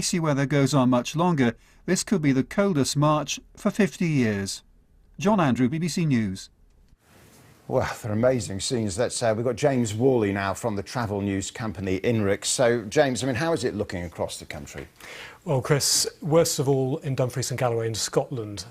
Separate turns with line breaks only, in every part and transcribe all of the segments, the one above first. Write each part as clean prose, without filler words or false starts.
icy weather goes on much longer, this could be the coldest March for 50 years. John Andrew, BBC News.
Well, they're amazing scenes. We've got James Whalley now from the travel news company Inrix. So, James, I mean, how is it looking across the country?
Well, Chris, worst of all in Dumfries and Galloway in Scotland.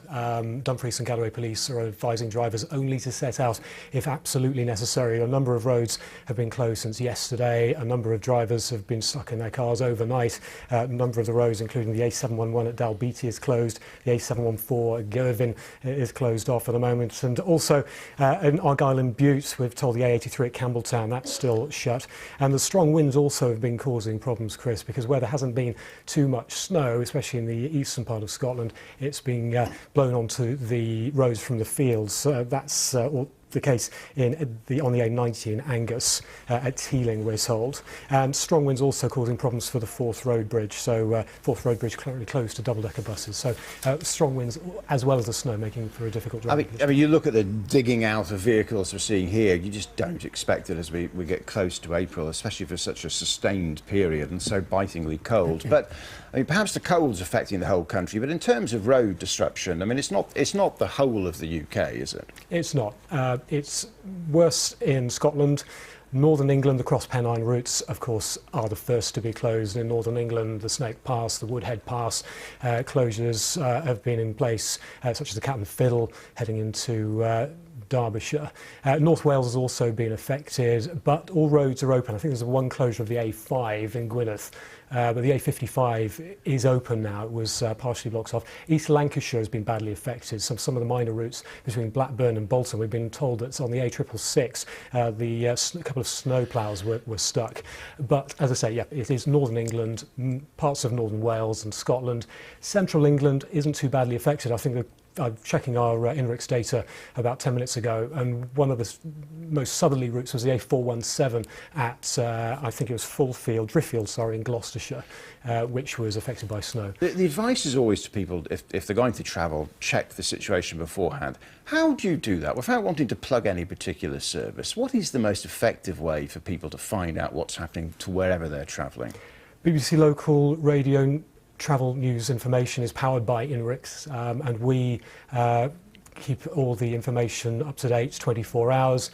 Dumfries and Galloway police are advising drivers only to set out if absolutely necessary. A number of roads have been closed since yesterday. A number of drivers have been stuck in their cars overnight. A number of the roads, including the A711 at Dalbeattie, is closed. The A714 at Girvan is closed off at the moment. And also in Argyll and Bute, we've told the A83 at Campbelltown, that's still shut. And the strong winds also have been causing problems, Chris, because where there hasn't been too much snow, especially in the eastern part of Scotland, it's being blown onto the roads from the fields. That's the case on the A90 in Angus at Teeling, we're told. And strong winds also causing problems for the Forth Road Bridge. So Forth Road Bridge currently closed to double-decker buses. So strong winds as well as the snow making for a difficult driving.
I mean, you look at the digging out of vehicles we're seeing here, you just don't expect it as we get close to April, especially for such a sustained period and so bitingly cold. But I mean, perhaps the cold's affecting the whole country, but in terms of road disruption, I mean, it's not the whole of the UK, is it?
It's not. It's worse in Scotland. Northern England, the Cross Pennine routes, of course, are the first to be closed. In Northern England, the Snake Pass, the Woodhead Pass closures have been in place, such as the Cat and Fiddle heading into Derbyshire. North Wales has also been affected, but all roads are open. I think there's one closure of the A5 in Gwynedd, but the A55 is open now. It was partially blocked off. East Lancashire has been badly affected. Some of the minor routes between Blackburn and Bolton, we've been told that on the A666, a couple of snowplows were stuck. But as I say, yeah, it is Northern England, parts of Northern Wales and Scotland. Central England isn't too badly affected. I think I'm checking our Inrix data about 10 minutes ago, and one of the most southerly routes was the A417 at, I think it was Driffield, in Gloucestershire, which was affected by snow.
The advice is always to people, if they're going to travel, check the situation beforehand. How do you do that without wanting to plug any particular service? What is the most effective way for people to find out what's happening to wherever they're travelling?
BBC Local Radio travel news information is powered by Inrix, and we keep all the information up to date 24 hours.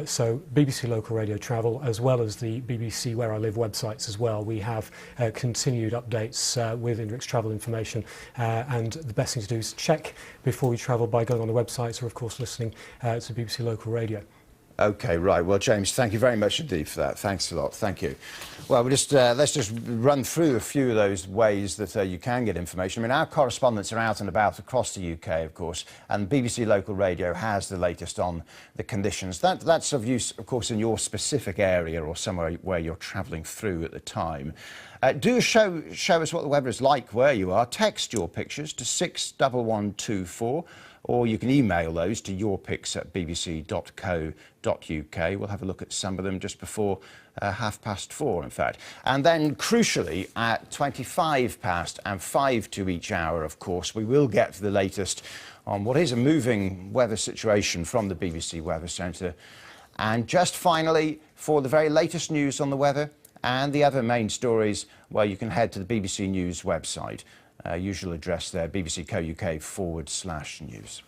So BBC Local Radio Travel, as well as the BBC Where I Live websites as well. We have continued updates with Inrix travel information, and the best thing to do is check before you travel by going on the websites or, of course, listening to BBC Local Radio.
OK, right. Well, James, thank you very much indeed for that. Thanks a lot. Thank you. Well, let's just run through a few of those ways that you can get information. I mean, our correspondents are out and about across the UK, of course, and BBC Local Radio has the latest on the conditions. That's of use, of course, in your specific area or somewhere where you're travelling through at the time. Do show us what the weather is like where you are. Text your pictures to 61124. Or you can email those to yourpics@bbc.co.uk. We'll have a look at some of them just before 4:30, in fact. And then, crucially, at 25 past and 5 to each hour, of course, we will get the latest on what is a moving weather situation from the BBC Weather Centre. And just finally, for the very latest news on the weather and the other main stories, well, you can head to the BBC News website. Usual address there, bbc.co.uk/news.